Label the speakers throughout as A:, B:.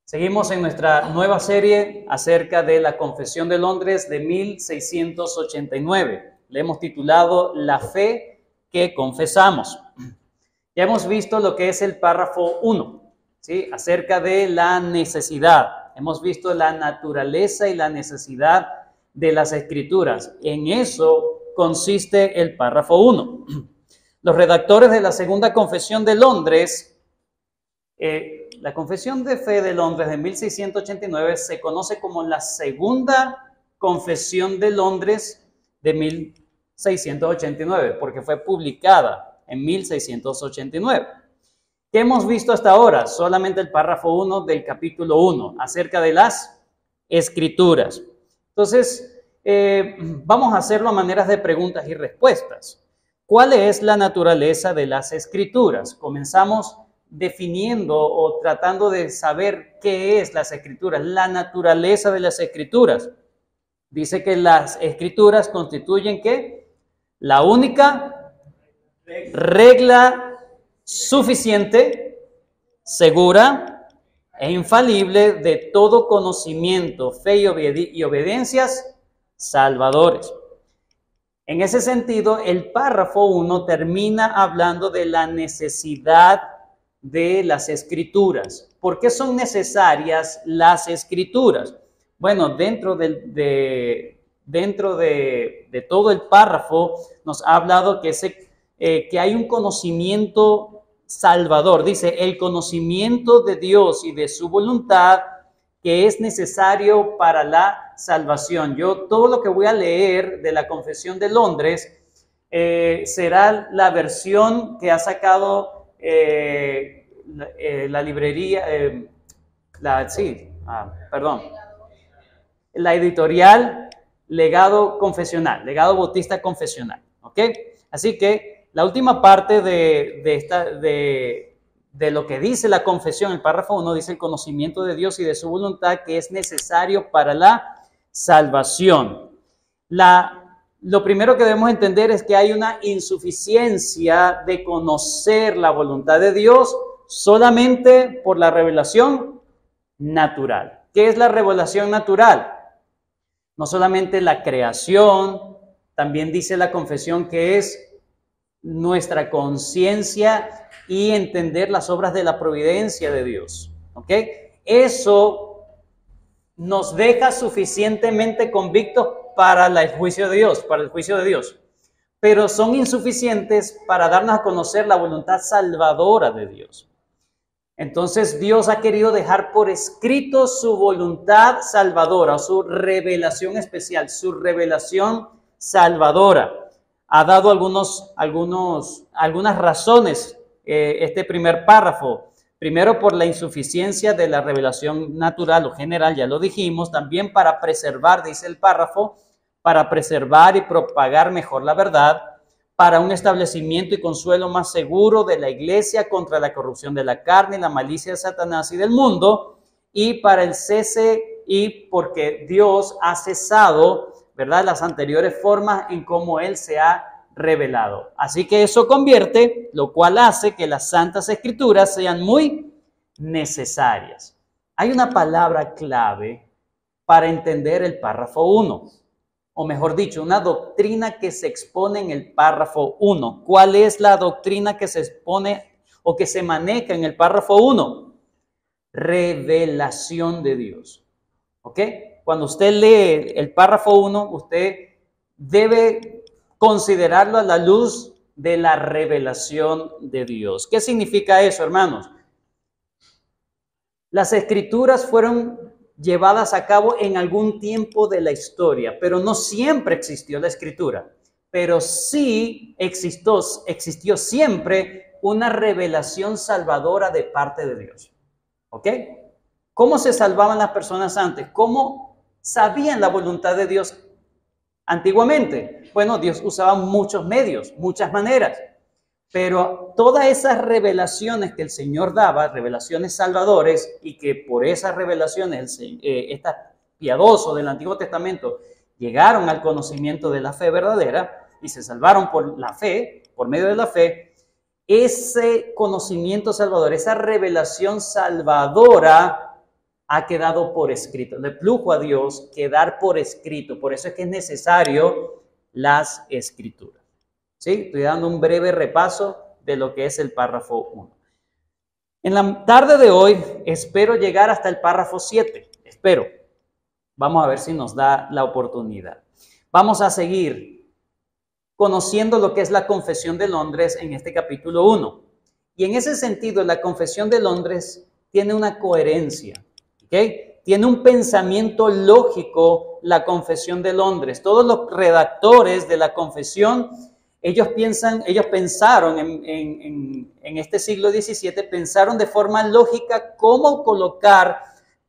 A: Seguimos en nuestra nueva serie acerca de la Confesión de Londres de 1689. Le hemos titulado La fe que confesamos. Ya hemos visto lo que es el párrafo 1, ¿sí? Acerca de la necesidad. Hemos visto la naturaleza y la necesidad de las Escrituras. En eso consiste el párrafo 1. Los redactores de la Segunda Confesión de Londres, la Confesión de Fe de Londres de 1689 se conoce como la Segunda Confesión de Londres de 1689, porque fue publicada en 1689. ¿Qué hemos visto hasta ahora? Solamente el párrafo 1 del capítulo 1, acerca de las Escrituras. Entonces, vamos a hacerlo a maneras de preguntas y respuestas. ¿Cuál es la naturaleza de las Escrituras? Comenzamos definiendo o tratando de saber qué es las Escrituras, la naturaleza de las Escrituras. Dice que las Escrituras constituyen ¿qué? La única regla suficiente, segura e infalible de todo conocimiento, fe y obediencias salvadores. En ese sentido, el párrafo 1 termina hablando de la necesidad de las Escrituras. ¿Por qué son necesarias las Escrituras? Bueno, dentro de todo el párrafo nos ha hablado que hay un conocimiento salvador. Dice, el conocimiento de Dios y de su voluntad que es necesario para la salvación. Yo todo lo que voy a leer de la Confesión de Londres será la versión que ha sacado la librería, la editorial Legado Confesional, Legado Bautista Confesional, ¿ok? Así que la última parte de lo que dice la confesión, el párrafo 1 dice el conocimiento de Dios y de su voluntad que es necesario para la salvación. Lo primero que debemos entender es que hay una insuficiencia de conocer la voluntad de Dios solamente por la revelación natural. ¿Qué es la revelación natural? No solamente la creación, también dice la confesión que es nuestra conciencia y entender las obras de la providencia de Dios. ¿Ok? Eso nos deja suficientemente convictos para el juicio de Dios, pero son insuficientes para darnos a conocer la voluntad salvadora de Dios. Entonces Dios ha querido dejar por escrito su voluntad salvadora, su revelación especial, su revelación salvadora. Ha dado algunas razones este primer párrafo. Primero, por la insuficiencia de la revelación natural o general, ya lo dijimos. También para preservar, dice el párrafo, para preservar y propagar mejor la verdad, para un establecimiento y consuelo más seguro de la iglesia contra la corrupción de la carne y la malicia de Satanás y del mundo, y para el cese y porque Dios ha cesado, ¿verdad?, las anteriores formas en cómo Él se ha revelado. Así que eso convierte, lo cual hace que las Santas Escrituras sean muy necesarias. Hay una palabra clave para entender el párrafo 1. O mejor dicho, una doctrina que se expone en el párrafo 1. ¿Cuál es la doctrina que se expone o que se maneja en el párrafo 1? Revelación de Dios. ¿Ok? Cuando usted lee el párrafo 1, usted debe considerarlo a la luz de la revelación de Dios. ¿Qué significa eso, hermanos? Las Escrituras fueron llevadas a cabo en algún tiempo de la historia, pero no siempre existió la Escritura, pero sí existió siempre una revelación salvadora de parte de Dios. ¿Ok? ¿Cómo se salvaban las personas antes? ¿Cómo sabían la voluntad de Dios antiguamente? Bueno, Dios usaba muchos medios, muchas maneras, pero todas esas revelaciones que el Señor daba, revelaciones salvadores, y que por esas revelaciones estas piadosos del Antiguo Testamento llegaron al conocimiento de la fe verdadera y se salvaron por la fe, por medio de la fe, ese conocimiento salvador, esa revelación salvadora ha quedado por escrito. Le plugo a Dios quedar por escrito. Por eso es que es necesario las escrituras. ¿Sí? Estoy dando un breve repaso de lo que es el párrafo 1. En la tarde de hoy espero llegar hasta el párrafo 7. Espero. Vamos a ver si nos da la oportunidad. Vamos a seguir conociendo lo que es la Confesión de Londres en este capítulo 1. Y en ese sentido, la Confesión de Londres tiene una coherencia, ¿ok? Tiene un pensamiento lógico la Confesión de Londres. Todos los redactores de la Confesión, ellos pensaron en este siglo XVII, pensaron de forma lógica cómo colocar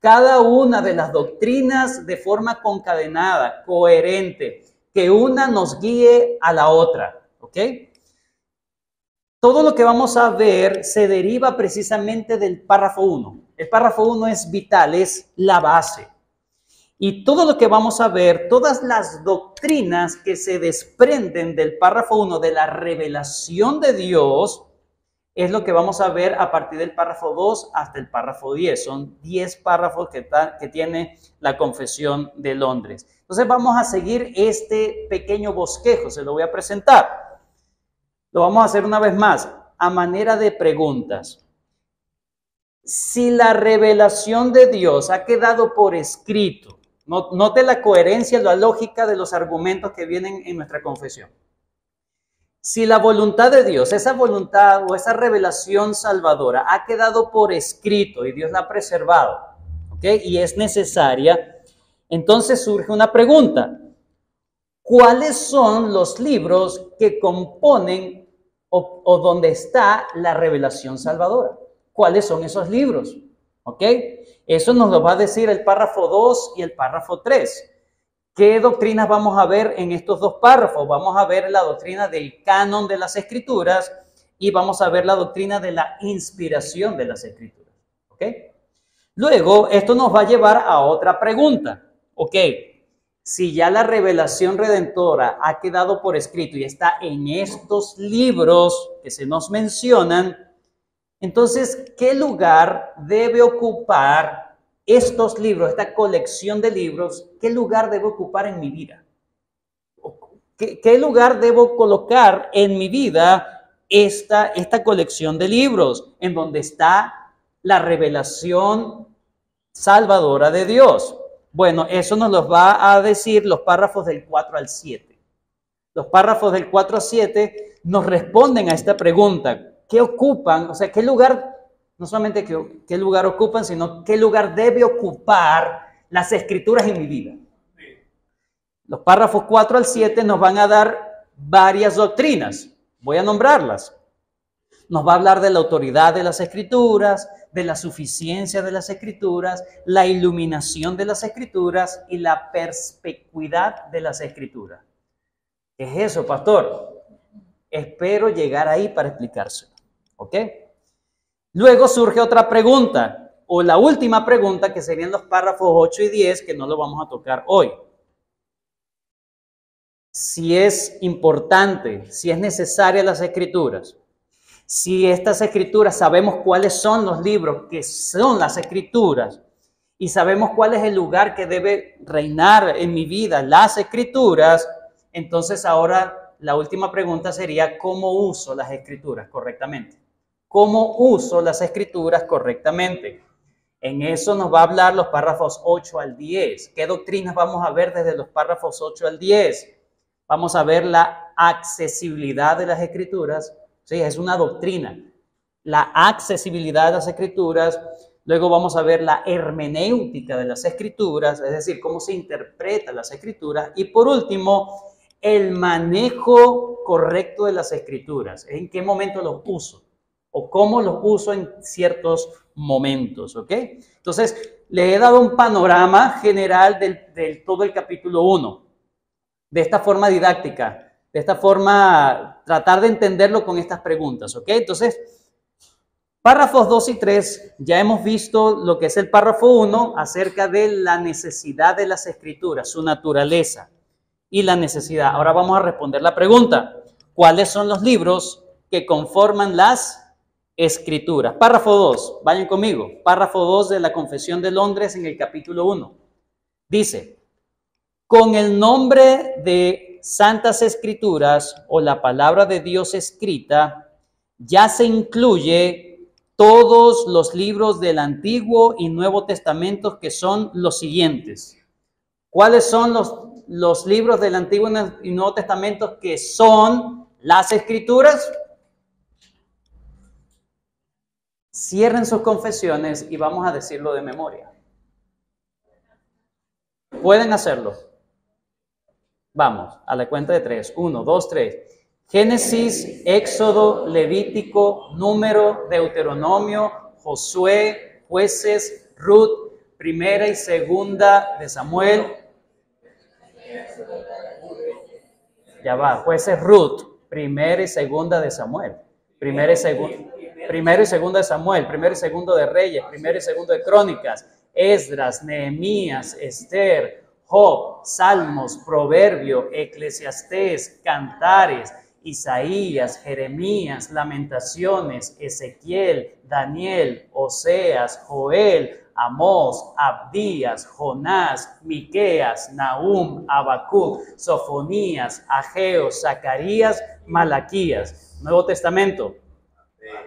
A: cada una de las doctrinas de forma concadenada, coherente, que una nos guíe a la otra, ¿ok? Todo lo que vamos a ver se deriva precisamente del párrafo 1. El párrafo 1 es vital, es la base. Y todo lo que vamos a ver, todas las doctrinas que se desprenden del párrafo 1 de la revelación de Dios, es lo que vamos a ver a partir del párrafo 2 hasta el párrafo 10. Son 10 párrafos que tiene la Confesión de Londres. Entonces vamos a seguir este pequeño bosquejo, se lo voy a presentar. Lo vamos a hacer una vez más, a manera de preguntas. Si la revelación de Dios ha quedado por escrito, note la coherencia, la lógica de los argumentos que vienen en nuestra confesión. Si la voluntad de Dios, esa voluntad o esa revelación salvadora ha quedado por escrito y Dios la ha preservado, ¿ok? Y es necesaria, entonces surge una pregunta. ¿Cuáles son los libros que componen o donde está la revelación salvadora? ¿Cuáles son esos libros? ¿Ok? Eso nos lo va a decir el párrafo 2 y el párrafo 3. ¿Qué doctrinas vamos a ver en estos dos párrafos? Vamos a ver la doctrina del canon de las Escrituras y vamos a ver la doctrina de la inspiración de las Escrituras. ¿Ok? Luego, esto nos va a llevar a otra pregunta. ¿Ok? Si ya la revelación redentora ha quedado por escrito y está en estos libros que se nos mencionan, entonces, ¿qué lugar debe ocupar estos libros, esta colección de libros? ¿Qué lugar debe ocupar en mi vida? ¿Qué lugar debo colocar en mi vida esta colección de libros en donde está la revelación salvadora de Dios? Bueno, eso nos lo va a decir los párrafos del 4 al 7. Los párrafos del 4 al 7 nos responden a esta pregunta. ¿Qué ocupan? O sea, ¿qué lugar, no solamente qué lugar ocupan, sino qué lugar debe ocupar las Escrituras en mi vida? Los párrafos 4 al 7 nos van a dar varias doctrinas. Voy a nombrarlas. Nos va a hablar de la autoridad de las Escrituras, de la suficiencia de las Escrituras, la iluminación de las Escrituras y la perspicuidad de las Escrituras. ¿Qué es eso, pastor? Espero llegar ahí para explicárselo. ¿Ok? Luego surge otra pregunta, o la última pregunta, que serían los párrafos 8 y 10, que no lo vamos a tocar hoy. Si es importante, si es necesaria las Escrituras, si estas Escrituras sabemos cuáles son los libros que son las Escrituras y sabemos cuál es el lugar que debe reinar en mi vida, las Escrituras, entonces ahora la última pregunta sería, ¿cómo uso las Escrituras correctamente? ¿Cómo uso las Escrituras correctamente? En eso nos va a hablar los párrafos 8 al 10. ¿Qué doctrinas vamos a ver desde los párrafos 8 al 10? Vamos a ver la accesibilidad de las Escrituras. Sí, es una doctrina. La accesibilidad de las Escrituras. Luego vamos a ver la hermenéutica de las Escrituras, es decir, cómo se interpretan las Escrituras. Y por último, el manejo correcto de las Escrituras. ¿En qué momento los uso? O cómo los uso en ciertos momentos, ¿ok? Entonces, les he dado un panorama general del todo el capítulo 1. De esta forma didáctica, de esta forma, tratar de entenderlo con estas preguntas, ¿ok? Entonces, párrafos 2 y 3, ya hemos visto lo que es el párrafo 1 acerca de la necesidad de las Escrituras, su naturaleza y la necesidad. Ahora vamos a responder la pregunta, ¿cuáles son los libros que conforman las Escrituras. Párrafo 2, vayan conmigo. Párrafo 2 de la Confesión de Londres en el capítulo 1. Dice, con el nombre de Santas Escrituras o la palabra de Dios escrita, ya se incluye todos los libros del Antiguo y Nuevo Testamento, que son los siguientes. ¿Cuáles son los libros del Antiguo y Nuevo Testamento que son las Escrituras? Cierren sus confesiones y vamos a decirlo de memoria. ¿Pueden hacerlo? Vamos, a la cuenta de 3. 1, 2, 3. Génesis, Éxodo, Levítico, Número, Deuteronomio, Josué, Jueces, Ruth, Primera y Segunda de Samuel. Ya va, Jueces, Ruth, Primera y Segunda de Samuel. Primero y segundo de Samuel, primero y segundo de Reyes, primero y segundo de Crónicas, Esdras, Nehemías, Esther, Job, Salmos, Proverbio, Eclesiastés, Cantares, Isaías, Jeremías, Lamentaciones, Ezequiel, Daniel, Oseas, Joel, Amós, Abdías, Jonás, Miqueas, Nahum, Habacuc, Sofonías, Ageo, Zacarías, Malaquías. Nuevo Testamento: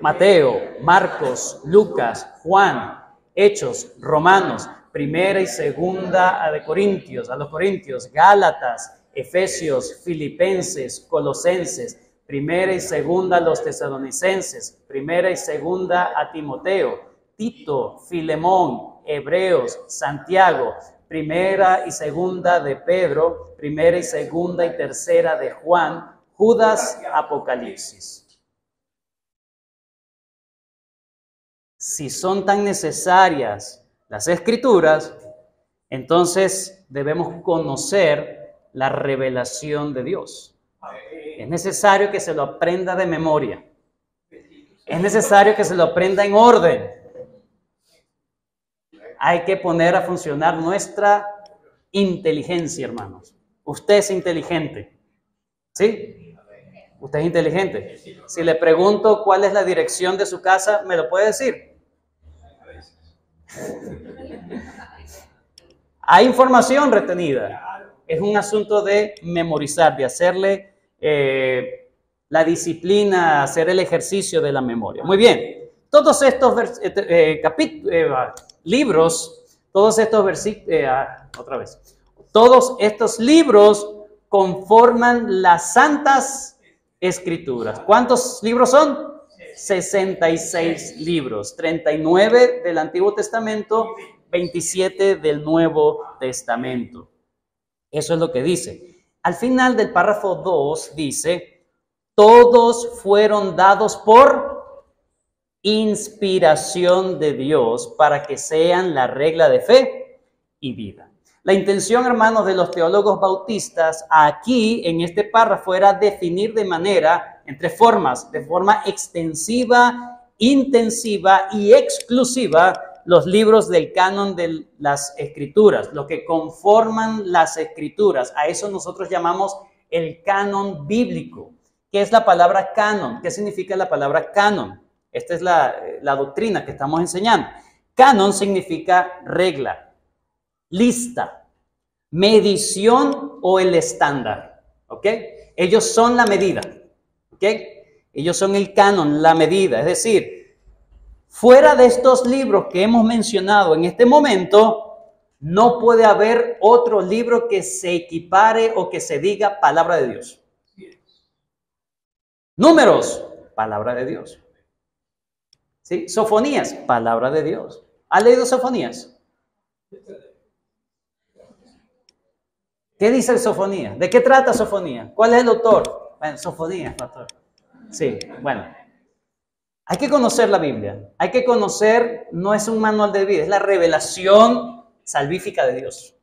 A: Mateo, Marcos, Lucas, Juan, Hechos, Romanos, Primera y Segunda de Corintios, a los Corintios, Gálatas, Efesios, Filipenses, Colosenses, Primera y Segunda a los Tesalonicenses, Primera y Segunda a Timoteo, Tito, Filemón, Hebreos, Santiago, Primera y Segunda de Pedro, Primera y Segunda y Tercera de Juan, Judas, Apocalipsis. Si son tan necesarias las Escrituras, entonces debemos conocer la revelación de Dios. Es necesario que se lo aprenda de memoria. Es necesario que se lo aprenda en orden. Hay que poner a funcionar nuestra inteligencia, hermanos. Usted es inteligente. ¿Sí? Usted es inteligente. Si le pregunto cuál es la dirección de su casa, ¿me lo puede decir? Hay información retenida. Es un asunto de memorizar, de hacerle la disciplina, hacer el ejercicio de la memoria. Muy bien. Todos estos libros, todos estos versículos, todos estos libros conforman las Santas Escrituras. ¿Cuántos libros son? 66 libros, 39 del Antiguo Testamento, 27 del Nuevo Testamento. Eso es lo que dice. Al final del párrafo 2 dice, todos fueron dados por inspiración de Dios para que sean la regla de fe y vida. La intención, hermanos, de los teólogos bautistas aquí en este párrafo era definir de manera, en tres formas, de forma extensiva, intensiva y exclusiva, los libros del canon de las Escrituras, lo que conforman las Escrituras. A eso nosotros llamamos el canon bíblico. ¿Qué es la palabra canon? ¿Qué significa la palabra canon? Esta es la doctrina que estamos enseñando. Canon significa regla, lista, medición o el estándar. ¿Ok? Ellos son la medida. ¿Ok? Ellos son el canon, la medida. Es decir, fuera de estos libros que hemos mencionado en este momento, no puede haber otro libro que se equipare o que se diga palabra de Dios. Números, palabra de Dios. ¿Sí? Sofonías, palabra de Dios. ¿Ha leído Sofonías? ¿Qué dice el Sofonías? ¿De qué trata Sofonías? ¿Cuál es el autor? Bueno, Sofonías, pastor. Sí, bueno. Hay que conocer la Biblia. Hay que conocer, no es un manual de vida, es la revelación salvífica de Dios.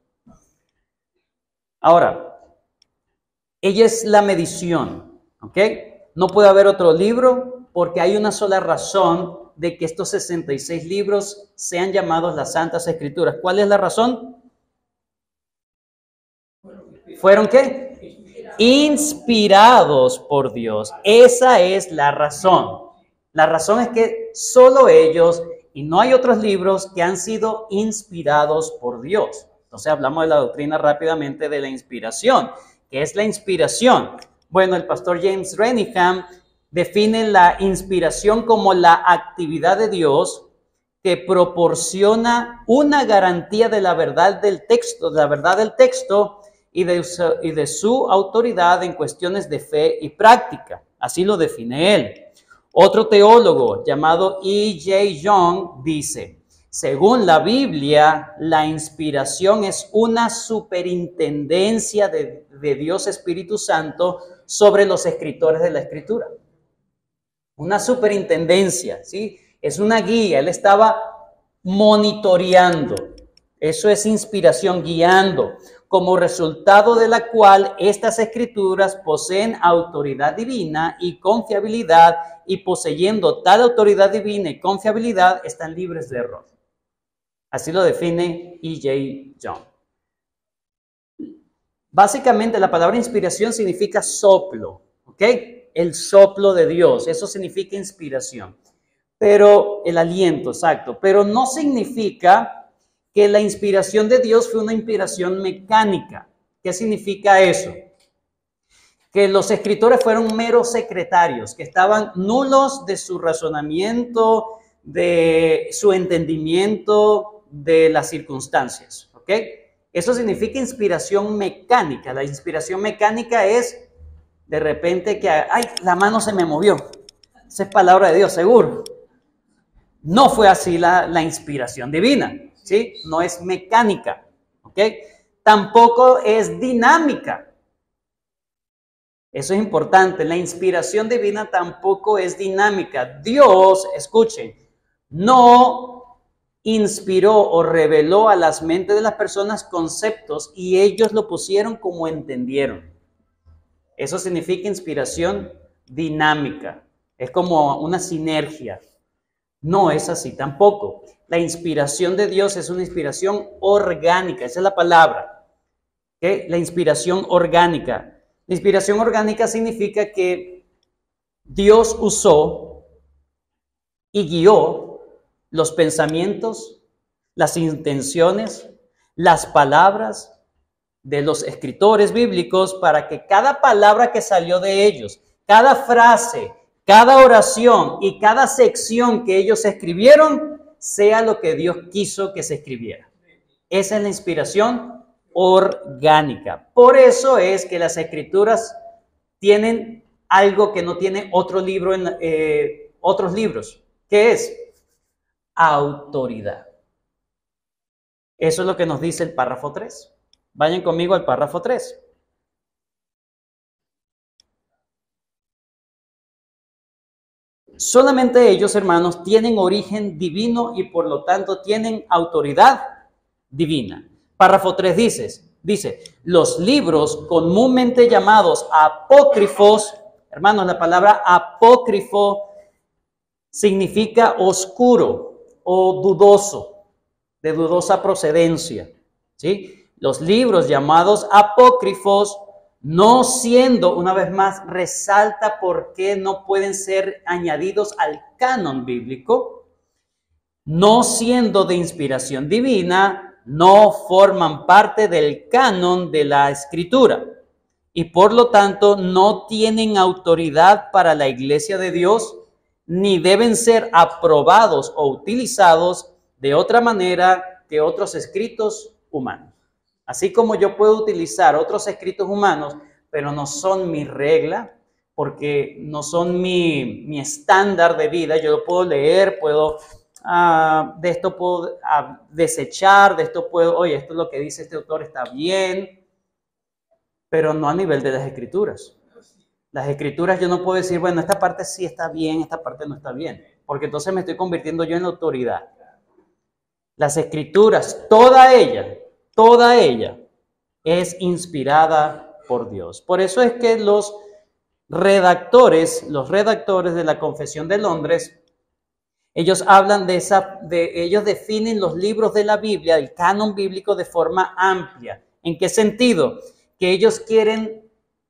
A: Ahora, ella es la medición, ¿ok? No puede haber otro libro porque hay una sola razón de que estos 66 libros sean llamados las Santas Escrituras. ¿Cuál es la razón? ¿Fueron qué? Inspirados por Dios. Esa es la razón. La razón es que solo ellos y no hay otros libros que han sido inspirados por Dios. Entonces hablamos de la doctrina rápidamente de la inspiración. ¿Qué es la inspiración? Bueno, el pastor James Renihan define la inspiración como la actividad de Dios que proporciona una garantía de la verdad del texto, y de su autoridad en cuestiones de fe y práctica. Así lo define él. Otro teólogo llamado E.J. Young dice, según la Biblia, la inspiración es una superintendencia de Dios Espíritu Santo sobre los escritores de la Escritura. Una superintendencia, ¿sí? Es una guía, él estaba monitoreando. Eso es inspiración, guiando, como resultado de la cual estas escrituras poseen autoridad divina y confiabilidad, y poseyendo tal autoridad divina y confiabilidad, están libres de error. Así lo define E.J. Young. Básicamente la palabra inspiración significa soplo, ¿ok? El soplo de Dios, eso significa inspiración. Pero el aliento, exacto. Pero no significa que la inspiración de Dios fue una inspiración mecánica. ¿Qué significa eso? Que los escritores fueron meros secretarios, que estaban nulos de su razonamiento, de su entendimiento de las circunstancias, ¿ok? Eso significa inspiración mecánica. La inspiración mecánica es de repente que, ay, la mano se me movió. Esa es palabra de Dios, seguro. No fue así la inspiración divina, ¿sí? No es mecánica, ¿ok? Tampoco es dinámica. Eso es importante. La inspiración divina tampoco es dinámica. Dios, escuchen, no inspiró o reveló a las mentes de las personas conceptos y ellos lo pusieron como entendieron. Eso significa inspiración dinámica. Es como una sinergia. No es así tampoco. La inspiración de Dios es una inspiración orgánica. Esa es la palabra. ¿Okay? La inspiración orgánica. La inspiración orgánica significa que Dios usó y guió los pensamientos, las intenciones, las palabras de los escritores bíblicos para que cada palabra que salió de ellos, cada frase, cada oración y cada sección que ellos escribieron sea lo que Dios quiso que se escribiera. Esa es la inspiración orgánica. Por eso es que las escrituras tienen algo que no tiene otro libro otros libros, que es autoridad. Eso es lo que nos dice el párrafo 3. Vayan conmigo al párrafo 3. Solamente ellos, hermanos, tienen origen divino y por lo tanto tienen autoridad divina. Párrafo 3 dice, los libros comúnmente llamados apócrifos, hermanos, la palabra apócrifo significa oscuro o dudoso, de dudosa procedencia, ¿sí? Los libros llamados apócrifos, no siendo, una vez más, resalta por qué no pueden ser añadidos al canon bíblico, no siendo de inspiración divina, no forman parte del canon de la Escritura y por lo tanto no tienen autoridad para la iglesia de Dios, ni deben ser aprobados o utilizados de otra manera que otros escritos humanos. Así como yo puedo utilizar otros escritos humanos, pero no son mi regla, porque no son mi estándar de vida. Yo lo puedo leer, de esto puedo desechar, de esto puedo, oye, esto es lo que dice este autor, está bien, pero no a nivel de las escrituras. Las escrituras yo no puedo decir, bueno, esta parte sí está bien, esta parte no está bien, porque entonces me estoy convirtiendo yo en la autoridad. Las escrituras, toda ella es inspirada por Dios. Por eso es que los redactores de la Confesión de Londres, ellos hablan ellos definen los libros de la Biblia, el canon bíblico, de forma amplia. ¿En qué sentido? Que ellos quieren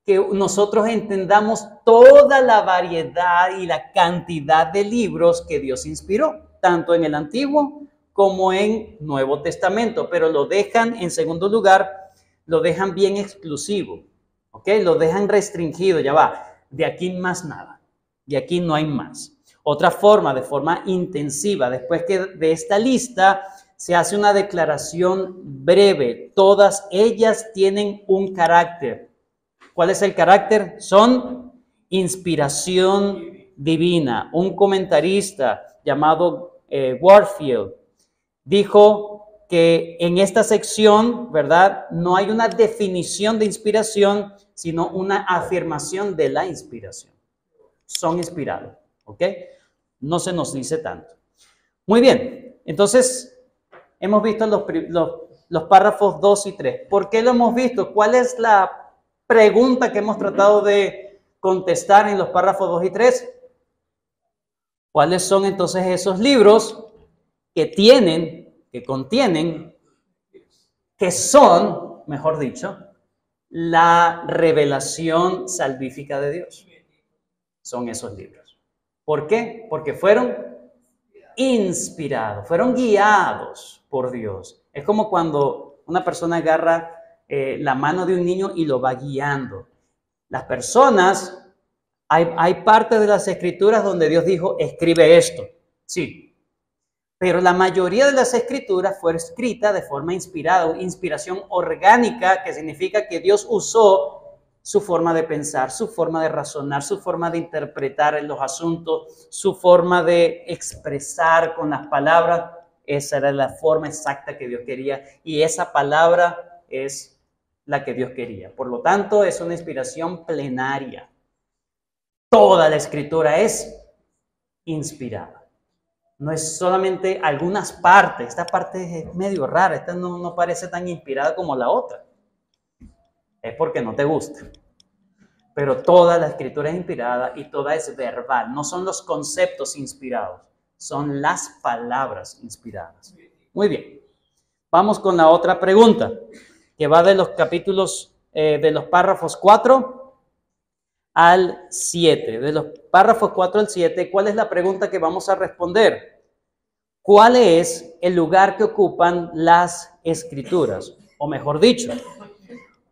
A: que nosotros entendamos toda la variedad y la cantidad de libros que Dios inspiró, tanto en el Antiguo como en Nuevo Testamento, pero lo dejan, en segundo lugar, lo dejan bien exclusivo, ¿ok? Lo dejan restringido, ya va, de aquí más nada, de aquí no hay más. Otra forma, de forma intensiva, después que de esta lista se hace una declaración breve, todas ellas tienen un carácter. ¿Cuál es el carácter? Son inspiración divina. Un comentarista llamado Warfield dijo que en esta sección, ¿verdad? No hay una definición de inspiración, sino una afirmación de la inspiración. Son inspirados, ¿ok? No se nos dice tanto. Muy bien, entonces hemos visto los párrafos 2 y 3. ¿Por qué lo hemos visto? ¿Cuál es la pregunta que hemos tratado de contestar en los párrafos 2 y 3? ¿Cuáles son entonces esos libros que contienen, que son, mejor dicho, la revelación salvífica de Dios? Son esos libros. ¿Por qué? Porque fueron inspirados, fueron guiados por Dios. Es como cuando una persona agarra la mano de un niño y lo va guiando. Las personas, hay parte de las escrituras donde Dios dijo, escribe esto. Sí, pero la mayoría de las escrituras fue escrita de forma inspirada, inspiración orgánica, que significa que Dios usó su forma de pensar, su forma de razonar, su forma de interpretar los asuntos, su forma de expresar con las palabras. Esa era la forma exacta que Dios quería y esa palabra es la que Dios quería. Por lo tanto, es una inspiración plenaria. Toda la escritura es inspirada. No es solamente algunas partes. Esta parte es medio rara. Esta no parece tan inspirada como la otra. Es porque no te gusta. Pero toda la escritura es inspirada y toda es verbal. No son los conceptos inspirados, son las palabras inspiradas. Muy bien. Vamos con la otra pregunta, que va de los capítulos, de los párrafos 4 al 7. De los párrafos 4 al 7, ¿cuál es la pregunta que vamos a responder? ¿Cuál es el lugar que ocupan las escrituras? O mejor dicho,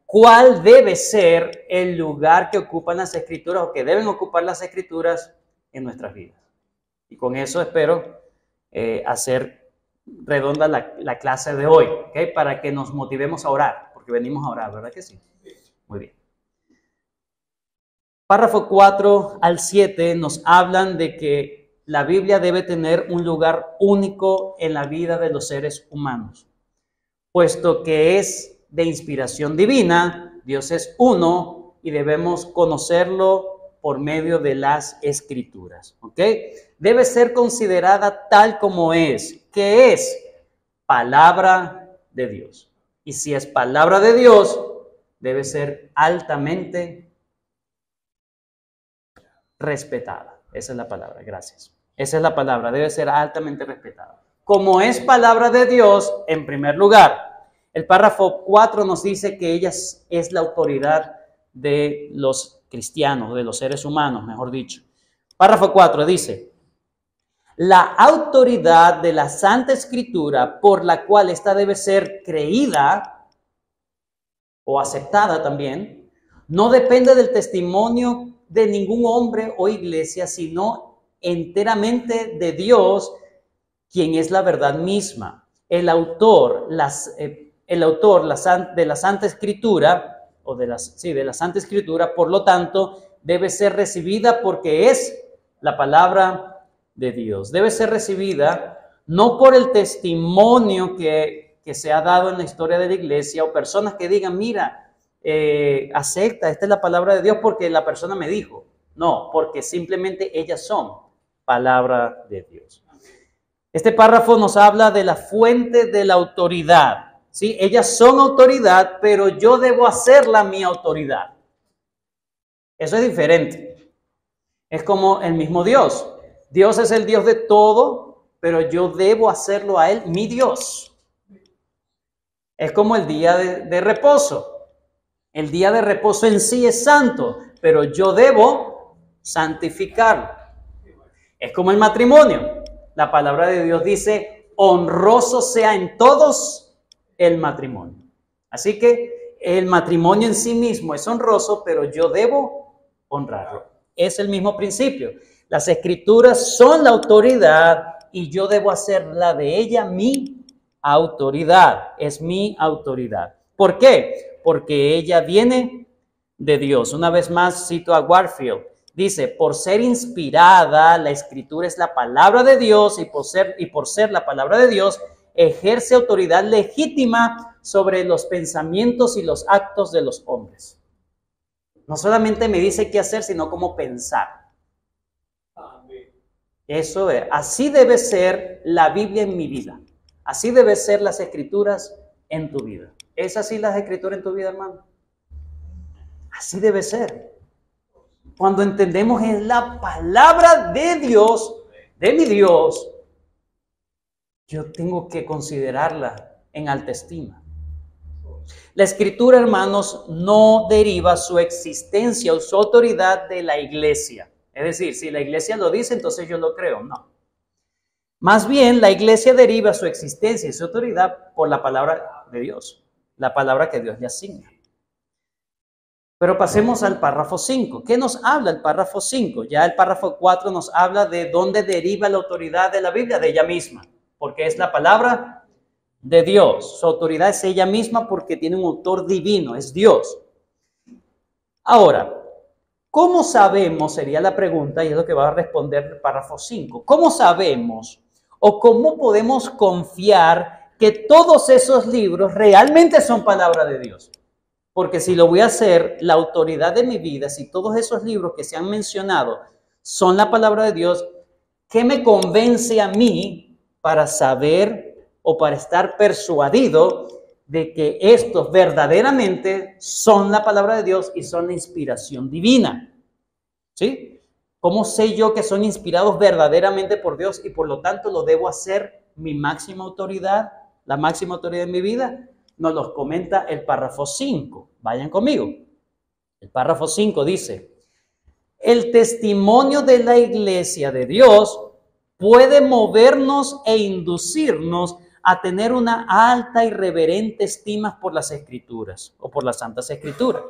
A: ¿cuál debe ser el lugar que ocupan las escrituras o que deben ocupar las escrituras en nuestras vidas? Y con eso espero hacer redonda la clase de hoy, ¿okay? Para que nos motivemos a orar, porque venimos a orar, ¿verdad que sí? Muy bien. Párrafo 4 al 7 nos hablan de que la Biblia debe tener un lugar único en la vida de los seres humanos, puesto que es de inspiración divina, Dios es uno y debemos conocerlo por medio de las escrituras, ¿ok? Debe ser considerada tal como es, que es palabra de Dios. Y si es palabra de Dios, debe ser altamente respetada. Esa es la palabra, gracias. Esa es la palabra, debe ser altamente respetada. Como es palabra de Dios, en primer lugar, el párrafo 4 nos dice que ella es la autoridad de los cristianos, de los seres humanos, mejor dicho. Párrafo 4 dice, la autoridad de la Santa Escritura por la cual ésta debe ser creída o aceptada también, no depende del testimonio de ningún hombre o iglesia, sino enteramente de Dios, quien es la verdad misma. El autor de la Santa Escritura, o de la Santa Escritura, por lo tanto, debe ser recibida porque es la palabra de Dios. Debe ser recibida no por el testimonio que se ha dado en la historia de la iglesia o personas que digan, mira, acepta, esta es la palabra de Dios porque la persona me dijo. No, porque simplemente ellas son palabra de Dios. Este párrafo nos habla de la fuente de la autoridad, ¿sí? Ellas son autoridad, pero yo debo hacerla mi autoridad. Eso es diferente. Es como el mismo Dios. Dios es el Dios de todo, pero yo debo hacerlo a Él mi Dios. Es como el día de reposo. El día de reposo en sí es santo, pero yo debo santificarlo. Es como el matrimonio. La palabra de Dios dice, honroso sea en todos el matrimonio. Así que el matrimonio en sí mismo es honroso, pero yo debo honrarlo. Es el mismo principio. Las escrituras son la autoridad y yo debo hacer la de ella mi autoridad. Es mi autoridad. ¿Por qué? Porque ella viene de Dios. Una vez más cito a Warfield. Dice, por ser inspirada, la escritura es la palabra de Dios y por ser la palabra de Dios, ejerce autoridad legítima sobre los pensamientos y los actos de los hombres. No solamente me dice qué hacer, sino cómo pensar. Eso es. Así debe ser la Biblia en mi vida. Así deben ser las escrituras en tu vida. ¿Es así las escrituras en tu vida, hermano? Así debe ser. Cuando entendemos es la palabra de Dios, de mi Dios, yo tengo que considerarla en alta estima. La escritura, hermanos, no deriva su existencia o su autoridad de la iglesia. Es decir, si la iglesia lo dice, entonces yo lo creo. No. Más bien, la iglesia deriva su existencia y su autoridad por la palabra de Dios, la palabra que Dios le asigna. Pero pasemos al párrafo 5. ¿Qué nos habla el párrafo 5? Ya el párrafo 4 nos habla de dónde deriva la autoridad de la Biblia, de ella misma, porque es la palabra de Dios. Su autoridad es ella misma porque tiene un autor divino, es Dios. Ahora, ¿cómo sabemos? Sería la pregunta y es lo que va a responder el párrafo 5. ¿Cómo sabemos o cómo podemos confiar que todos esos libros realmente son palabra de Dios? Porque si lo voy a hacer, la autoridad de mi vida, si todos esos libros que se han mencionado son la palabra de Dios, ¿qué me convence a mí para saber o para estar persuadido de que estos verdaderamente son la palabra de Dios y son la inspiración divina? ¿Sí? ¿Cómo sé yo que son inspirados verdaderamente por Dios y por lo tanto lo debo hacer mi máxima autoridad, la máxima autoridad en mi vida? Nos los comenta el párrafo 5. Vayan conmigo. El párrafo 5 dice, el testimonio de la iglesia de Dios puede movernos e inducirnos a tener una alta y reverente estima por las escrituras o por las santas escrituras.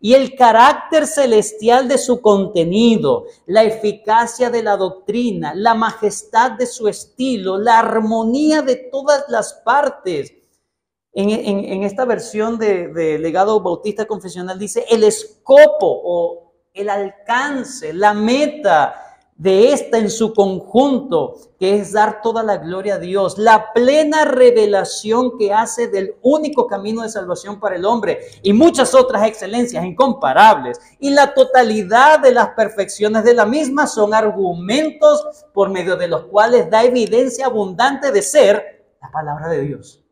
A: Y el carácter celestial de su contenido, la eficacia de la doctrina, la majestad de su estilo, la armonía de todas las partes. En esta versión de Legado Bautista Confesional dice el escopo o el alcance, la meta de esta en su conjunto, que es dar toda la gloria a Dios, la plena revelación que hace del único camino de salvación para el hombre y muchas otras excelencias incomparables. Y la totalidad de las perfecciones de la misma son argumentos por medio de los cuales da evidencia abundante de ser la palabra de Dios.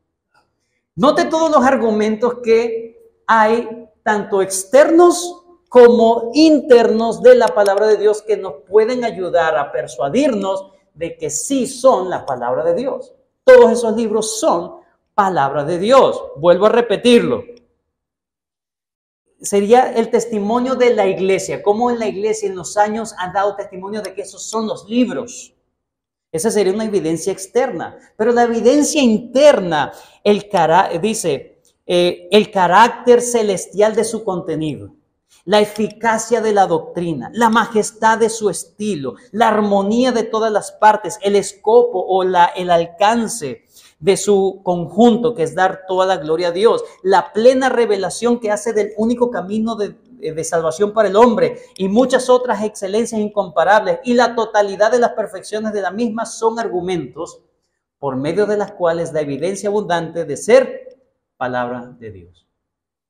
A: Note todos los argumentos que hay, tanto externos como internos de la palabra de Dios, que nos pueden ayudar a persuadirnos de que sí son la palabra de Dios. Todos esos libros son palabra de Dios. Vuelvo a repetirlo. Sería el testimonio de la iglesia, cómo en la iglesia en los años han dado testimonio de que esos son los libros. Esa sería una evidencia externa, pero la evidencia interna, dice, el carácter celestial de su contenido, la eficacia de la doctrina, la majestad de su estilo, la armonía de todas las partes, el escopo o el alcance de su conjunto, que es dar toda la gloria a Dios, la plena revelación que hace del único camino de salvación para el hombre y muchas otras excelencias incomparables y la totalidad de las perfecciones de la misma son argumentos por medio de las cuales da evidencia abundante de ser palabra de Dios.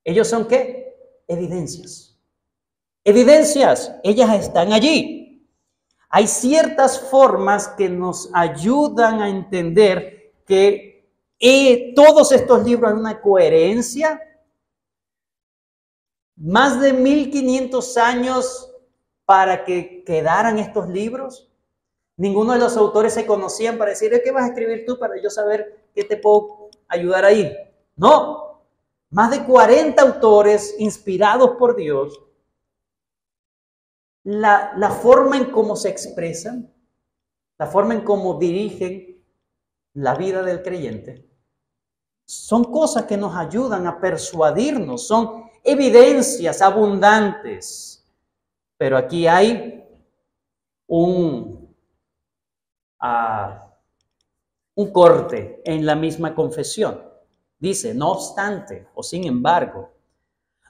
A: ¿Ellos son qué? Evidencias. Evidencias, ellas están allí. Hay ciertas formas que nos ayudan a entender que todos estos libros hay una coherencia. Más de 1500 años para que quedaran estos libros. Ninguno de los autores se conocían para decir, ¿qué vas a escribir tú para yo saber qué te puedo ayudar ahí? No, más de 40 autores inspirados por Dios, la forma en cómo se expresan, la forma en cómo dirigen la vida del creyente, son cosas que nos ayudan a persuadirnos, son evidencias abundantes. Pero aquí hay un corte en la misma confesión. Dice, no obstante, o sin embargo,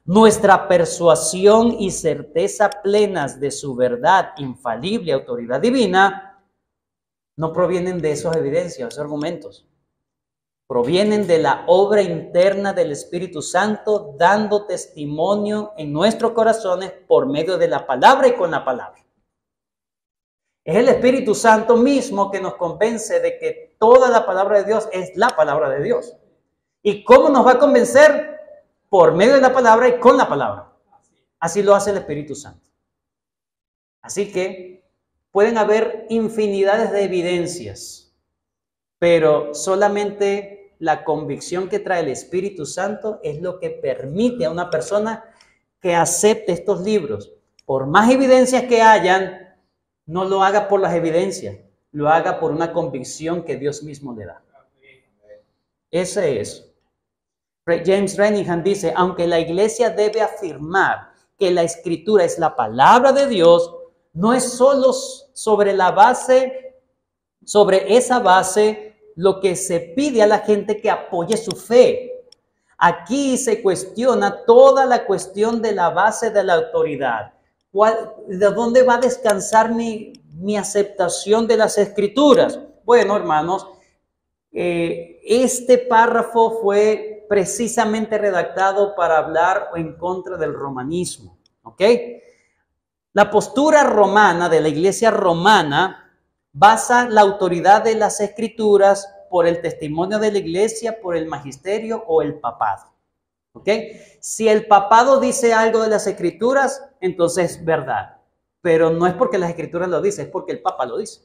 A: nuestra persuasión y certeza plenas de su verdad, infalible autoridad divina, no provienen de esas evidencias, esos argumentos. Provienen de la obra interna del Espíritu Santo, dando testimonio en nuestros corazones por medio de la palabra y con la palabra. Es el Espíritu Santo mismo que nos convence de que toda la palabra de Dios es la palabra de Dios. ¿Y cómo nos va a convencer? Por medio de la palabra y con la palabra. Así lo hace el Espíritu Santo. Así que pueden haber infinidades de evidencias, pero solamente la convicción que trae el Espíritu Santo es lo que permite a una persona que acepte estos libros. Por más evidencias que hayan, no lo haga por las evidencias, lo haga por una convicción que Dios mismo le da. Ese es. James Renihan dice, aunque la iglesia debe afirmar que la Escritura es la palabra de Dios, no es solo sobre esa base lo que se pide a la gente que apoye su fe. Aquí se cuestiona toda la cuestión de la base de la autoridad. ¿De dónde va a descansar mi aceptación de las Escrituras? Bueno, hermanos, este párrafo fue precisamente redactado para hablar en contra del romanismo. ¿Ok? La postura romana de la iglesia romana basa la autoridad de las Escrituras por el testimonio de la iglesia, por el magisterio o el papado. ¿Ok? Si el papado dice algo de las Escrituras, entonces es verdad. Pero no es porque las Escrituras lo dicen, es porque el papa lo dice.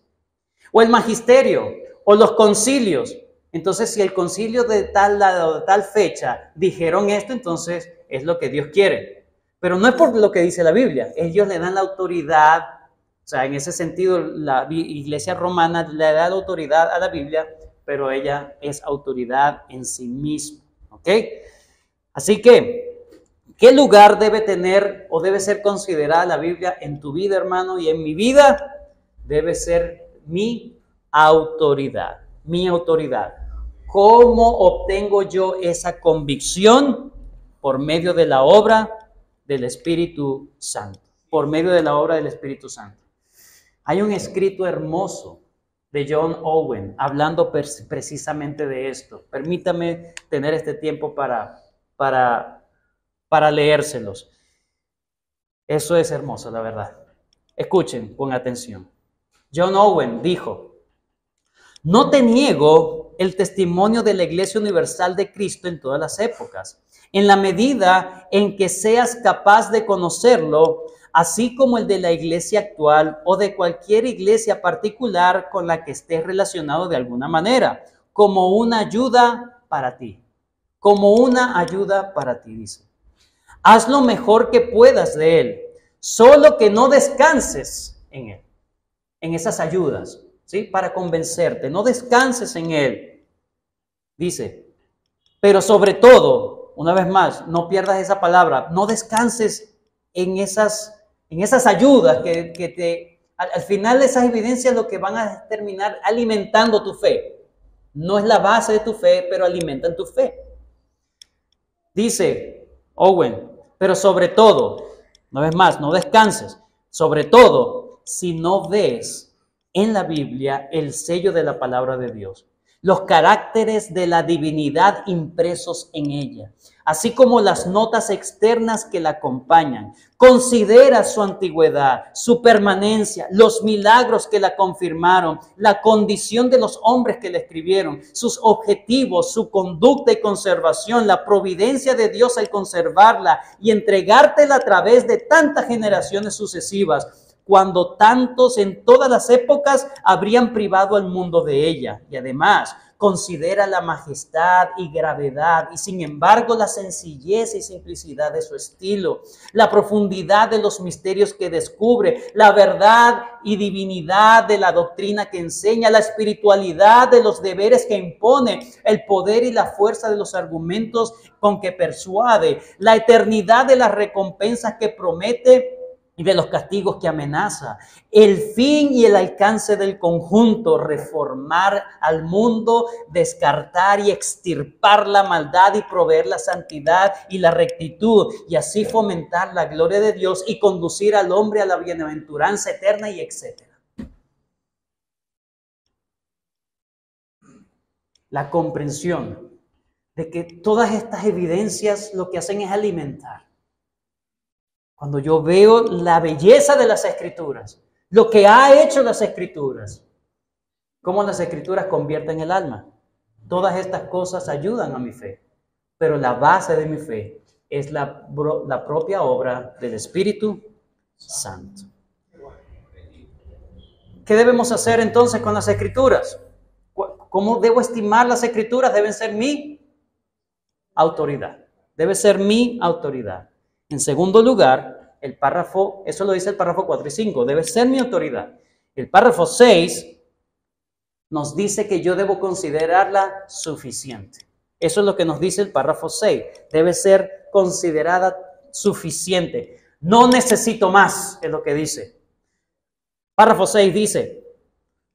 A: O el magisterio, o los concilios. Entonces, si el concilio de tal lado, de tal fecha, dijeron esto, entonces es lo que Dios quiere. Pero no es por lo que dice la Biblia. Ellos le dan la autoridad, o sea, en ese sentido, la iglesia romana le da la autoridad a la Biblia, pero ella es autoridad en sí misma. ¿Ok? Así que, ¿qué lugar debe tener o debe ser considerada la Biblia en tu vida, hermano, y en mi vida? Debe ser mi autoridad. Mi autoridad. ¿Cómo obtengo yo esa convicción? Por medio de la obra del Espíritu Santo. Por medio de la obra del Espíritu Santo. Hay un escrito hermoso de John Owen hablando precisamente de esto. Permítame tener este tiempo para leérselos. Eso es hermoso, la verdad. Escuchen con atención. John Owen dijo: no te niego el testimonio de la Iglesia Universal de Cristo en todas las épocas, en la medida en que seas capaz de conocerlo, así como el de la iglesia actual o de cualquier iglesia particular con la que estés relacionado de alguna manera, como una ayuda para ti. Como una ayuda para ti, dice. Haz lo mejor que puedas de él, solo que no descanses en él, en esas ayudas, ¿sí? Para convencerte, no descanses en él. Dice, pero sobre todo, una vez más, no pierdas esa palabra, no descanses en esas ayudas que al final esas evidencias lo que van a terminar alimentando tu fe. No es la base de tu fe, pero alimentan tu fe. Dice Owen, pero sobre todo, una vez más, no descanses, sobre todo si no ves en la Biblia el sello de la palabra de Dios, los caracteres de la divinidad impresos en ella, así como las notas externas que la acompañan. Considera su antigüedad, su permanencia, los milagros que la confirmaron, la condición de los hombres que la escribieron, sus objetivos, su conducta y conservación, la providencia de Dios al conservarla y entregártela a través de tantas generaciones sucesivas, cuando tantos en todas las épocas habrían privado al mundo de ella. Y además, considera la majestad y gravedad y sin embargo la sencillez y simplicidad de su estilo, la profundidad de los misterios que descubre, la verdad y divinidad de la doctrina que enseña, la espiritualidad de los deberes que impone, el poder y la fuerza de los argumentos con que persuade, la eternidad de las recompensas que promete y de los castigos que amenaza, el fin y el alcance del conjunto, reformar al mundo, descartar y extirpar la maldad y proveer la santidad y la rectitud, y así fomentar la gloria de Dios y conducir al hombre a la bienaventuranza eterna y etcétera. La comprensión de que todas estas evidencias lo que hacen es alimentar. Cuando yo veo la belleza de las Escrituras, lo que ha hecho las Escrituras, cómo las Escrituras convierten el alma, todas estas cosas ayudan a mi fe, pero la base de mi fe es la propia obra del Espíritu Santo. ¿Qué debemos hacer entonces con las Escrituras? ¿Cómo debo estimar las Escrituras? Deben ser mi autoridad. Debe ser mi autoridad. En segundo lugar, el párrafo, eso lo dice el párrafo 4 y 5, debe ser mi autoridad. El párrafo 6 nos dice que yo debo considerarla suficiente. Eso es lo que nos dice el párrafo 6. Debe ser considerada suficiente. No necesito más, es lo que dice. Párrafo 6 dice: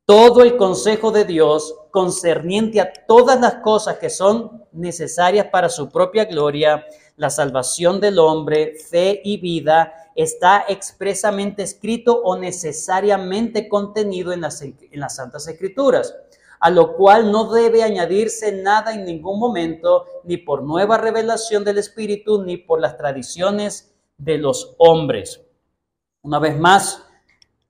A: todo el consejo de Dios concerniente a todas las cosas que son necesarias para su propia gloria, la salvación del hombre, fe y vida, está expresamente escrito o necesariamente contenido en las Santas Escrituras, a lo cual no debe añadirse nada en ningún momento, ni por nueva revelación del Espíritu, ni por las tradiciones de los hombres. Una vez más,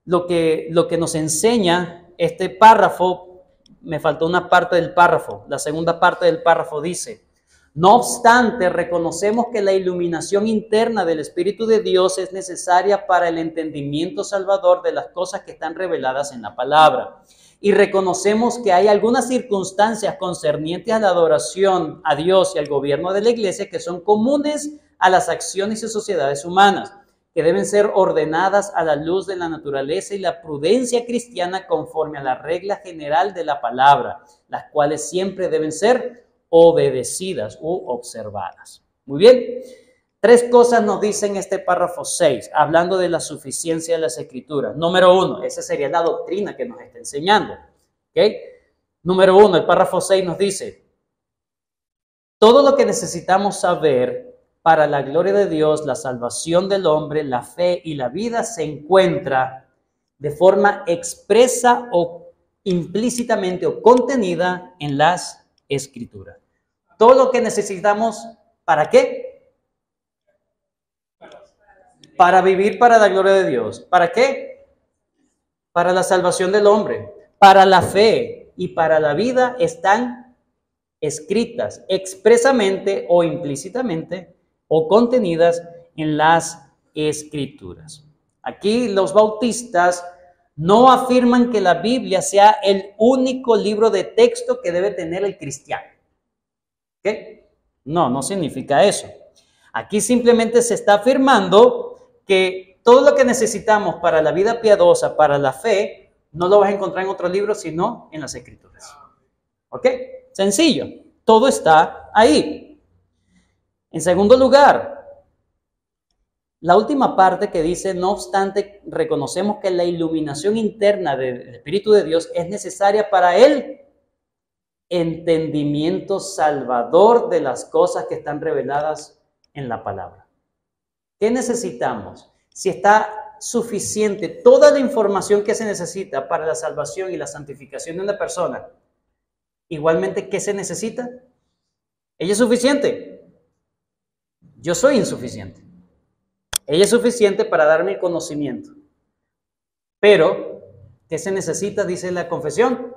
A: lo que nos enseña este párrafo, me faltó una parte del párrafo, la segunda parte del párrafo dice: no obstante, reconocemos que la iluminación interna del Espíritu de Dios es necesaria para el entendimiento salvador de las cosas que están reveladas en la palabra. Y reconocemos que hay algunas circunstancias concernientes a la adoración a Dios y al gobierno de la iglesia que son comunes a las acciones y sociedades humanas, que deben ser ordenadas a la luz de la naturaleza y la prudencia cristiana conforme a la regla general de la palabra, las cuales siempre deben ser obedecidas u observadas. Muy bien, 3 cosas nos dicen este párrafo 6, hablando de la suficiencia de las Escrituras. Número 1, esa sería la doctrina que nos está enseñando. ¿Okay? Número 1, el párrafo 6 nos dice: todo lo que necesitamos saber para la gloria de Dios, la salvación del hombre, la fe y la vida se encuentra de forma expresa o implícitamente o contenida en las Escrituras. Todo lo que necesitamos, ¿para qué? Para vivir para la gloria de Dios. ¿Para qué? Para la salvación del hombre, para la fe y para la vida están escritas expresamente o implícitamente o contenidas en las Escrituras. Aquí los bautistas no afirman que la Biblia sea el único libro de texto que debe tener el cristiano. ¿Qué? No significa eso. Aquí simplemente se está afirmando que todo lo que necesitamos para la vida piadosa, para la fe, no lo vas a encontrar en otro libro, sino en las Escrituras. ¿Ok? Sencillo. Todo está ahí. En segundo lugar, la última parte que dice: no obstante, reconocemos que la iluminación interna del Espíritu de Dios es necesaria para el entendimiento salvador de las cosas que están reveladas en la palabra. ¿Qué necesitamos? Si está suficiente toda la información que se necesita para la salvación y la santificación de una persona, igualmente, ¿qué se necesita? ¿Ella es suficiente? Yo soy insuficiente. Ella es suficiente para darme el conocimiento. Pero, ¿qué se necesita? Dice la confesión.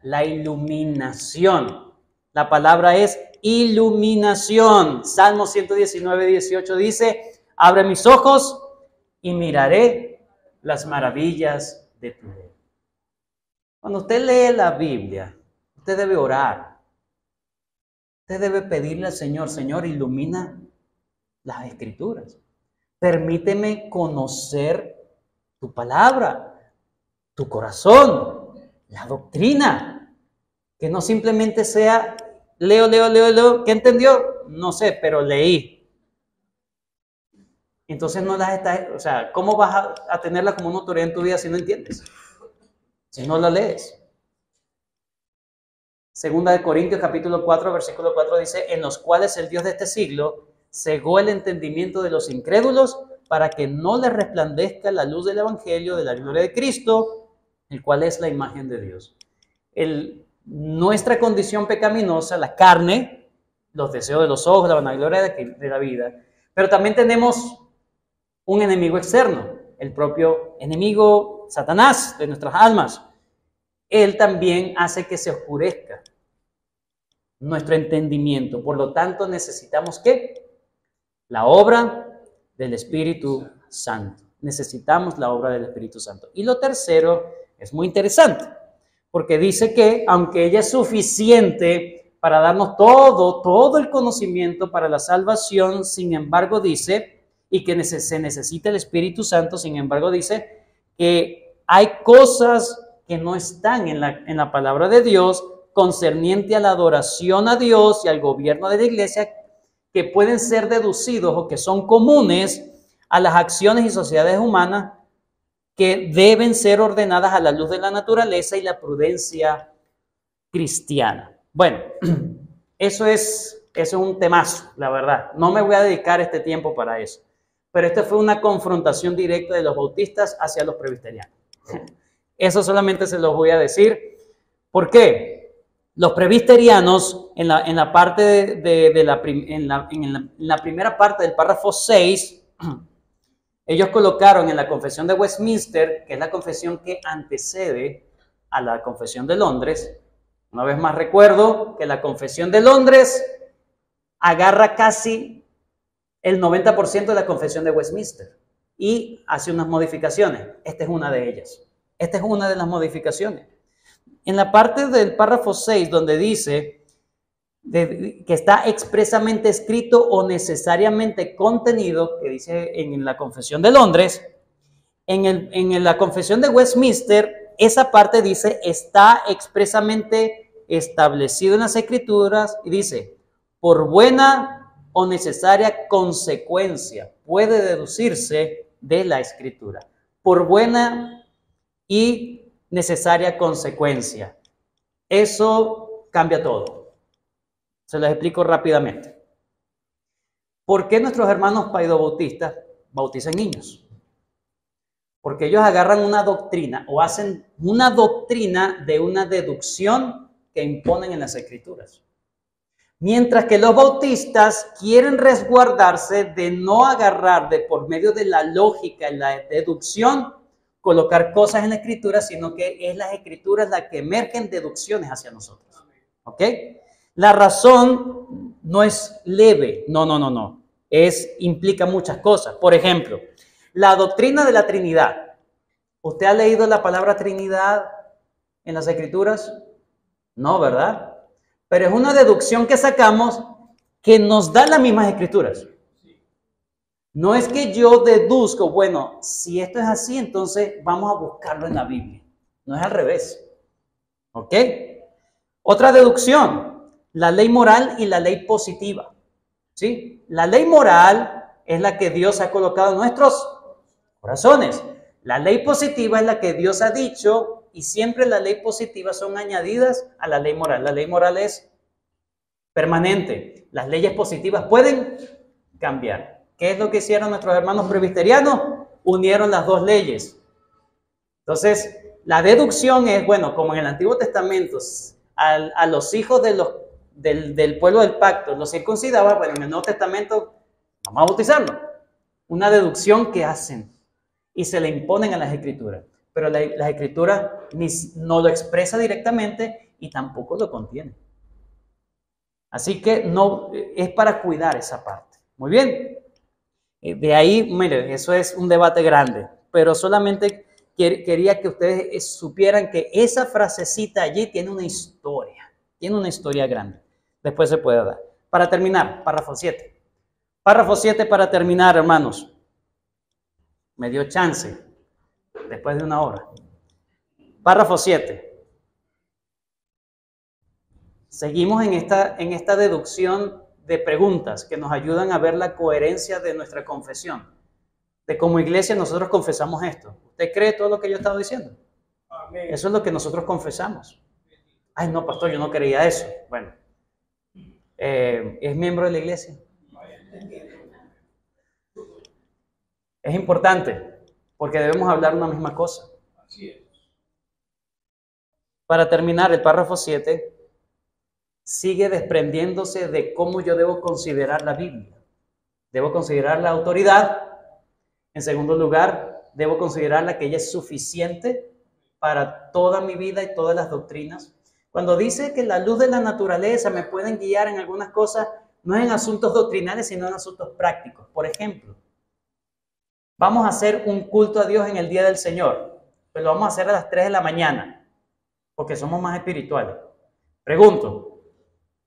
A: La iluminación. La palabra es iluminación. Salmo 119, 18 dice: abre mis ojos y miraré las maravillas de tu ley. Cuando usted lee la Biblia, Usted debe orar. Usted debe pedirle al Señor, Señor, ilumina las Escrituras. Permíteme conocer tu palabra, tu corazón, la doctrina. Que no simplemente sea leo. ¿Qué entendió? No sé, pero leí. Entonces no las estás, o sea, ¿cómo vas a tenerla como una autoridad en tu vida si no entiendes? Si no la lees. Segunda de Corintios capítulo 4, versículo 4 dice, en los cuales el Dios de este siglo cegó el entendimiento de los incrédulos para que no les resplandezca la luz del evangelio de la gloria de Cristo, el cual es la imagen de Dios. Nuestra condición pecaminosa, la carne, los deseos de los ojos, la vanagloria de la vida, pero también tenemos un enemigo externo, el propio enemigo Satanás de nuestras almas. Él también hace que se oscurezca nuestro entendimiento. Por lo tanto, necesitamos ¿qué? La obra del Espíritu Santo. Necesitamos la obra del Espíritu Santo. Y lo tercero es muy interesante, porque dice que aunque ella es suficiente para darnos todo el conocimiento para la salvación, sin embargo dice, y que se necesita el Espíritu Santo, sin embargo dice que hay cosas que no están en la palabra de Dios concerniente a la adoración a Dios y al gobierno de la iglesia que pueden ser deducidos o que son comunes a las acciones y sociedades humanas que deben ser ordenadas a la luz de la naturaleza y la prudencia cristiana. Bueno, eso es un temazo, la verdad. No me voy a dedicar este tiempo para eso. Pero esta fue una confrontación directa de los bautistas hacia los presbiterianos. Eso solamente se los voy a decir. ¿Por qué? Los presbiterianos, en la primera parte del párrafo 6, ellos colocaron en la Confesión de Westminster, que es la confesión que antecede a la Confesión de Londres. Una vez más recuerdo que la Confesión de Londres agarra casi el 90% de la Confesión de Westminster y hace unas modificaciones. Esta es una de ellas. Esta es una de las modificaciones. En la parte del párrafo 6, donde dice que está expresamente escrito o necesariamente contenido, que dice en la Confesión de Londres, en la Confesión de Westminster, esa parte dice, está expresamente establecido en las Escrituras, y dice, por buena o necesaria consecuencia puede deducirse de la Escritura. Por buena y necesaria consecuencia. Eso cambia todo. Se los explico rápidamente. ¿Por qué nuestros hermanos paidobautistas bautizan niños? Porque ellos agarran una doctrina o hacen una doctrina de una deducción que imponen en las Escrituras. Mientras que los bautistas quieren resguardarse de no agarrar por medio de la lógica y la deducción, colocar cosas en la Escritura, sino que es las Escrituras las que emergen deducciones hacia nosotros. ¿Ok? La razón no es leve, no. Implica muchas cosas. Por ejemplo, la doctrina de la Trinidad. ¿Usted ha leído la palabra Trinidad en las Escrituras? No, ¿verdad? Pero es una deducción que sacamos que nos da las mismas Escrituras. No es que yo deduzco, bueno, si esto es así, entonces vamos a buscarlo en la Biblia. No es al revés. ¿Ok? Otra deducción, la ley moral y la ley positiva. ¿Sí? La ley moral es la que Dios ha colocado en nuestros corazones. La ley positiva es la que Dios ha dicho, y siempre la ley positiva son añadidas a la ley moral. La ley moral es permanente. Las leyes positivas pueden cambiar. ¿Qué es lo que hicieron nuestros hermanos presbiterianos? Unieron las dos leyes. Entonces, la deducción es, bueno, como en el Antiguo Testamento, a los hijos del pueblo del pacto los circuncidaban, bueno, en el Nuevo Testamento vamos a bautizarlo. Una deducción que hacen y se le imponen a las Escrituras. Pero las Escrituras no lo expresa directamente y tampoco lo contiene. Así que no es para cuidar esa parte. Muy bien. De ahí, mire, eso es un debate grande, pero solamente quería que ustedes supieran que esa frasecita allí tiene una historia. Tiene una historia grande. Después se puede dar. Para terminar, párrafo 7. Párrafo 7 para terminar, hermanos. Me dio chance después de una hora. Párrafo 7. Seguimos en esta deducción de preguntas que nos ayudan a ver la coherencia de nuestra confesión. De como iglesia nosotros confesamos esto. ¿Usted cree todo lo que yo he estado diciendo? Amén. Eso es lo que nosotros confesamos. Ay, no, pastor, yo no creía eso. Bueno, ¿es miembro de la iglesia? Es importante porque debemos hablar una misma cosa. Para terminar, el párrafo 7 sigue desprendiéndose de cómo yo debo considerar la Biblia. Debo considerar la autoridad. En segundo lugar, debo considerarla que ella es suficiente para toda mi vida y todas las doctrinas. Cuando dice que la luz de la naturaleza me pueden guiar en algunas cosas, no es en asuntos doctrinales, sino en asuntos prácticos. Por ejemplo, vamos a hacer un culto a Dios en el día del Señor, pero lo vamos a hacer a las 3 de la mañana, porque somos más espirituales. Pregunto,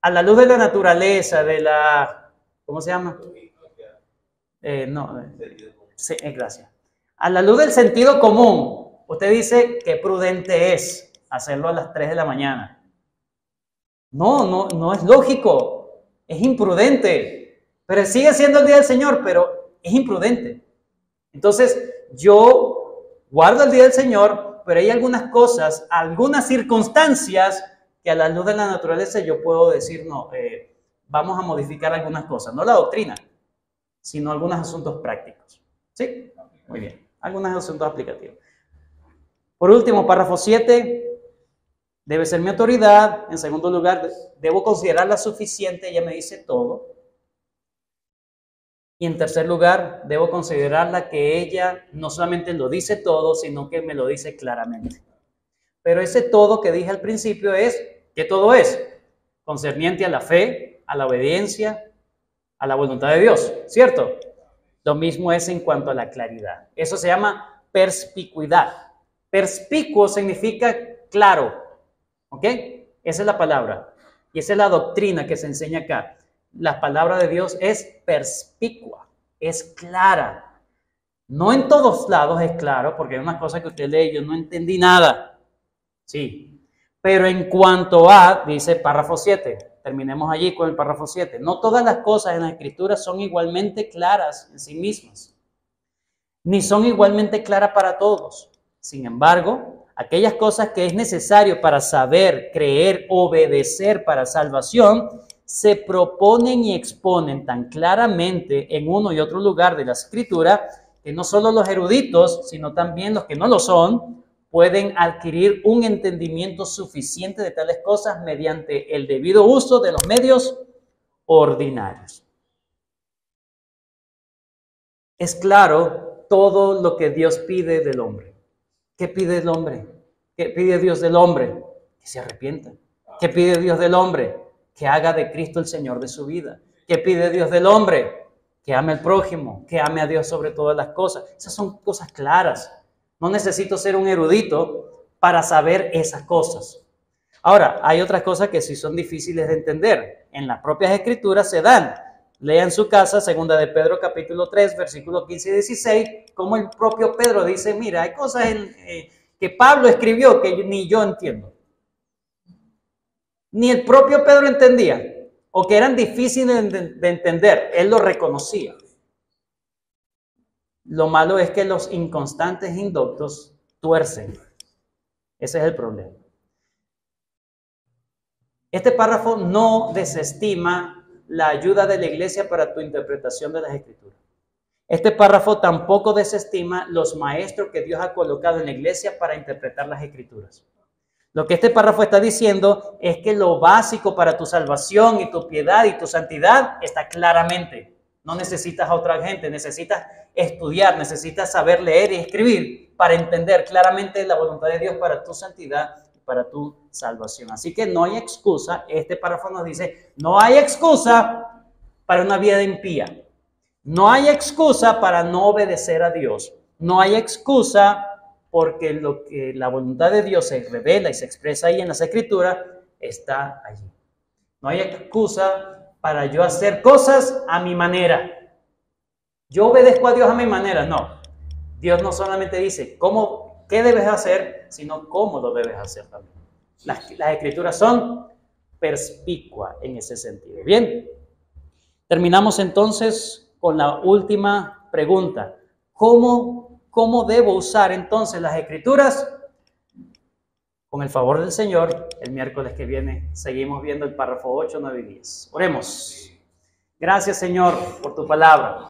A: a la luz de la naturaleza, de la... ¿Cómo se llama? Sí, gracias. A la luz del sentido común, usted dice que prudente es hacerlo a las 3 de la mañana. No es lógico, es imprudente. Pero sigue siendo el día del Señor, pero es imprudente. Entonces, yo guardo el día del Señor, pero hay algunas cosas, algunas circunstancias que a la luz de la naturaleza yo puedo decir, no, vamos a modificar algunas cosas, no la doctrina, sino algunos asuntos prácticos. ¿Sí? Muy bien, algunos asuntos aplicativos. Por último, párrafo 7, debe ser mi autoridad. En segundo lugar, debo considerarla suficiente, ella me dice todo. Y en tercer lugar, debo considerarla que ella no solamente lo dice todo, sino que me lo dice claramente. Pero ese todo que dije al principio es, ¿qué todo es? Concerniente a la fe, a la obediencia, a la voluntad de Dios, ¿cierto? Lo mismo es en cuanto a la claridad. Eso se llama perspicuidad. Perspicuo significa claro, ¿ok? Esa es la palabra. Y esa es la doctrina que se enseña acá. La palabra de Dios es perspicua, es clara. No en todos lados es claro, porque hay unas cosas que usted lee y yo no entendí nada. Sí, pero en cuanto a, dice párrafo 7, terminemos allí con el párrafo 7. No todas las cosas en la Escritura son igualmente claras en sí mismas, ni son igualmente claras para todos. Sin embargo, aquellas cosas que es necesario para saber, creer, obedecer para salvación, se proponen y exponen tan claramente en uno y otro lugar de la Escritura que no solo los eruditos, sino también los que no lo son, pueden adquirir un entendimiento suficiente de tales cosas mediante el debido uso de los medios ordinarios. Es claro todo lo que Dios pide del hombre. ¿Qué pide el hombre? ¿Qué pide Dios del hombre? Que se arrepienta. ¿Qué pide Dios del hombre? Que haga de Cristo el Señor de su vida. ¿Qué pide Dios del hombre? Que ame al prójimo, que ame a Dios sobre todas las cosas. Esas son cosas claras. No necesito ser un erudito para saber esas cosas. Ahora, hay otras cosas que sí son difíciles de entender. En las propias Escrituras se dan. Lea en su casa, segunda de Pedro capítulo 3, versículos 15 y 16, como el propio Pedro dice, mira, hay cosas que Pablo escribió que ni yo entiendo. Ni el propio Pedro entendía, o que eran difíciles de entender. Él lo reconocía. Lo malo es que los inconstantes e indoctos tuercen. Ese es el problema. Este párrafo no desestima la ayuda de la iglesia para tu interpretación de las Escrituras. Este párrafo tampoco desestima los maestros que Dios ha colocado en la iglesia para interpretar las Escrituras. Lo que este párrafo está diciendo es que lo básico para tu salvación y tu piedad y tu santidad está claramente. No necesitas a otra gente, necesitas estudiar, necesitas saber leer y escribir para entender claramente la voluntad de Dios para tu santidad y para tu salvación. Así que no hay excusa, este párrafo nos dice, no hay excusa para una vida impía. No hay excusa para no obedecer a Dios. No hay excusa porque lo que la voluntad de Dios se revela y se expresa ahí en las Escrituras está allí. No hay excusa para yo hacer cosas a mi manera. Yo obedezco a Dios a mi manera. No. Dios no solamente dice qué debes hacer, sino cómo lo debes hacer también. Las escrituras son perspicuas en ese sentido. Bien, terminamos entonces con la última pregunta. ¿Cómo debo usar entonces las escrituras? Con el favor del Señor, el miércoles que viene seguimos viendo el párrafo 8, 9 y 10. Oremos. Gracias, Señor, por tu palabra.